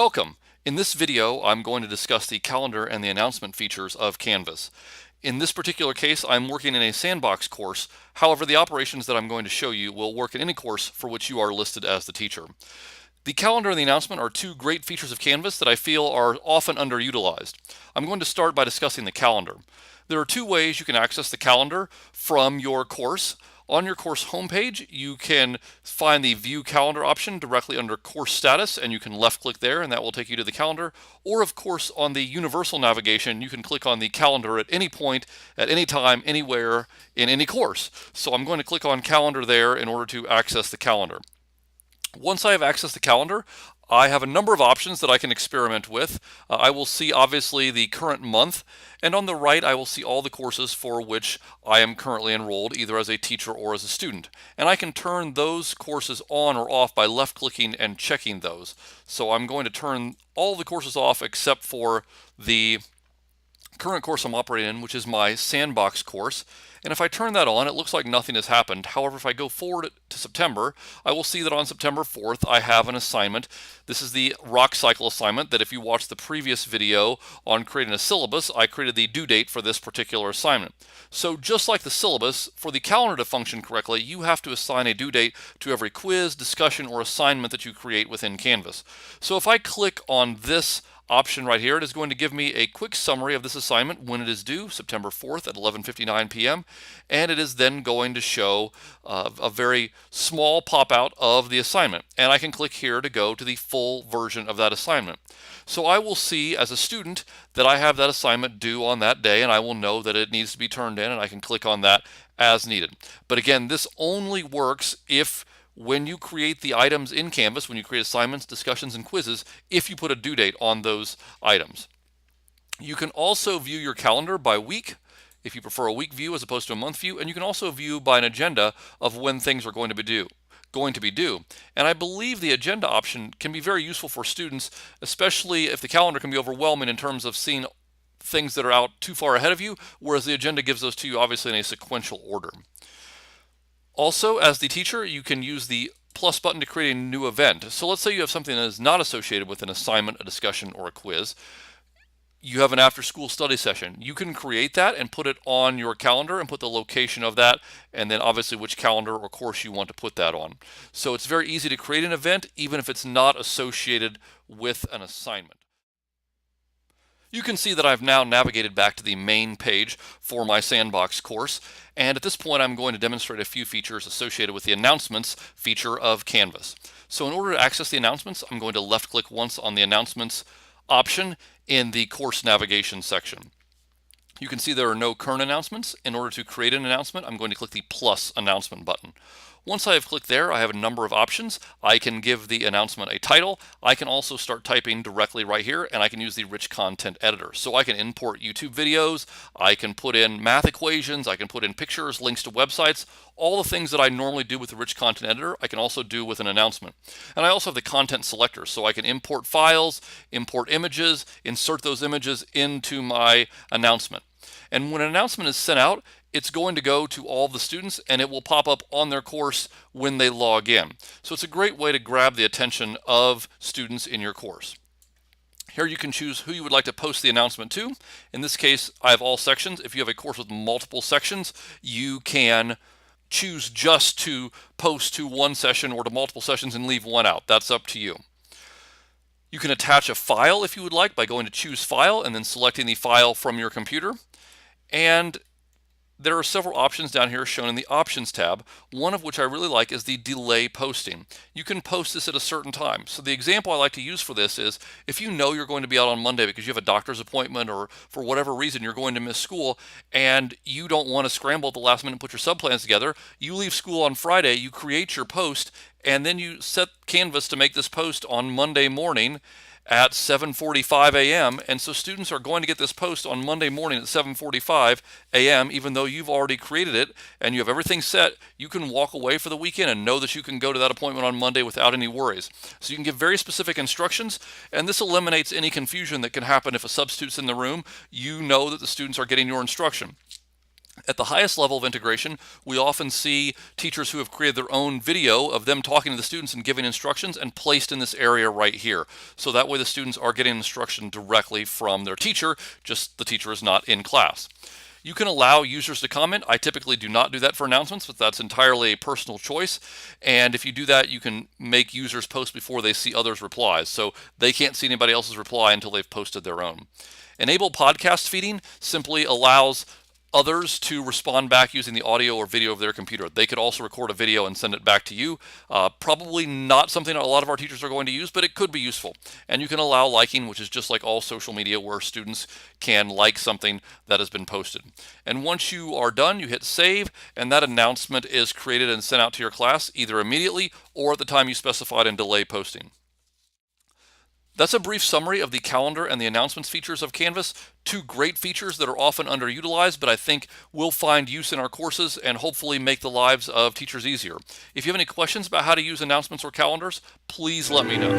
Welcome! In this video, I'm going to discuss the calendar and the announcement features of Canvas. In this particular case, I'm working in a sandbox course. However, the operations that I'm going to show you will work in any course for which you are listed as the teacher. The calendar and the announcement are two great features of Canvas that I feel are often underutilized. I'm going to start by discussing the calendar. There are two ways you can access the calendar from your course. On your course homepage, you can find the View Calendar option directly under Course Status, and you can left-click there, and that will take you to the calendar. Or, of course, on the Universal navigation, you can click on the calendar at any point, at any time, anywhere, in any course. So I'm going to click on Calendar there in order to access the calendar. Once I have accessed the calendar, I have a number of options that I can experiment with. I will see obviously the current month, and on the right I will see all the courses for which I am currently enrolled, either as a teacher or as a student. And I can turn those courses on or off by left clicking and checking those. So I'm going to turn all the courses off except for the current course I'm operating in, which is my sandbox course. And if I turn that on, it looks like nothing has happened. However, if I go forward to September, I will see that on September 4th, I have an assignment. This is the rock cycle assignment that if you watched the previous video on creating a syllabus, I created the due date for this particular assignment. So just like the syllabus, for the calendar to function correctly, you have to assign a due date to every quiz, discussion, or assignment that you create within Canvas. So if I click on this option right here, it is going to give me a quick summary of this assignment when it is due, September 4th at 11:59 p.m. and it is then going to show a very small pop-out of the assignment, and I can click here to go to the full version of that assignment. So I will see as a student that I have that assignment due on that day, and I will know that it needs to be turned in, and I can click on that as needed. But again, this only works if when you create the items in Canvas, when you create assignments, discussions, and quizzes, if you put a due date on those items. You can also view your calendar by week, if you prefer a week view as opposed to a month view, and you can also view by an agenda of when things are going to be due. And I believe the agenda option can be very useful for students, especially if the calendar can be overwhelming in terms of seeing things that are out too far ahead of you, whereas the agenda gives those to you obviously in a sequential order. Also, as the teacher, you can use the plus button to create a new event. So let's say you have something that is not associated with an assignment, a discussion, or a quiz. You have an after-school study session. You can create that and put it on your calendar and put the location of that, and then obviously which calendar or course you want to put that on. So it's very easy to create an event even if it's not associated with an assignment. You can see that I've now navigated back to the main page for my sandbox course, and at this point I'm going to demonstrate a few features associated with the announcements feature of Canvas. So in order to access the announcements, I'm going to left click once on the announcements option in the course navigation section. You can see there are no current announcements. In order to create an announcement, I'm going to click the plus announcement button. Once I have clicked there, I have a number of options. I can give the announcement a title. I can also start typing directly right here, and I can use the rich content editor. So I can import YouTube videos, I can put in math equations, I can put in pictures, links to websites, all the things that I normally do with the rich content editor, I can also do with an announcement. And I also have the content selector, so I can import files, import images, insert those images into my announcement. And when an announcement is sent out, it's going to go to all the students and it will pop up on their course when they log in. So it's a great way to grab the attention of students in your course. Here you can choose who you would like to post the announcement to. In this case, I have all sections. If you have a course with multiple sections, you can choose just to post to one session or to multiple sessions and leave one out. That's up to you. You can attach a file if you would like by going to choose file and then selecting the file from your computer. And there are several options down here shown in the options tab, one of which I really like is the delay posting. You can post this at a certain time. So the example I like to use for this is if you know you're going to be out on Monday because you have a doctor's appointment or for whatever reason you're going to miss school and you don't want to scramble at the last minute and put your subplans together, you leave school on Friday, you create your post, and then you set Canvas to make this post on Monday morning at 7:45 a.m. and so students are going to get this post on Monday morning at 7:45 a.m. even though you've already created it and you have everything set. You can walk away for the weekend and know that you can go to that appointment on Monday without any worries. So you can give very specific instructions, and this eliminates any confusion that can happen if a substitute's in the room. You know that the students are getting your instruction. At the highest level of integration, we often see teachers who have created their own video of them talking to the students and giving instructions and placed in this area right here. So that way the students are getting instruction directly from their teacher, just the teacher is not in class. You can allow users to comment. I typically do not do that for announcements, but that's entirely a personal choice. And if you do that, you can make users post before they see others' replies. So they can't see anybody else's reply until they've posted their own. Enable podcast feeding simply allows others to respond back using the audio or video of their computer. They could also record a video and send it back to you. Probably not something a lot of our teachers are going to use, but it could be useful. And you can allow liking, which is just like all social media where students can like something that has been posted. And once you are done, you hit save, and that announcement is created and sent out to your class either immediately or at the time you specified in delay posting. That's a brief summary of the calendar and the announcements features of Canvas. Two great features that are often underutilized, but I think will find use in our courses and hopefully make the lives of teachers easier. If you have any questions about how to use announcements or calendars, please let me know.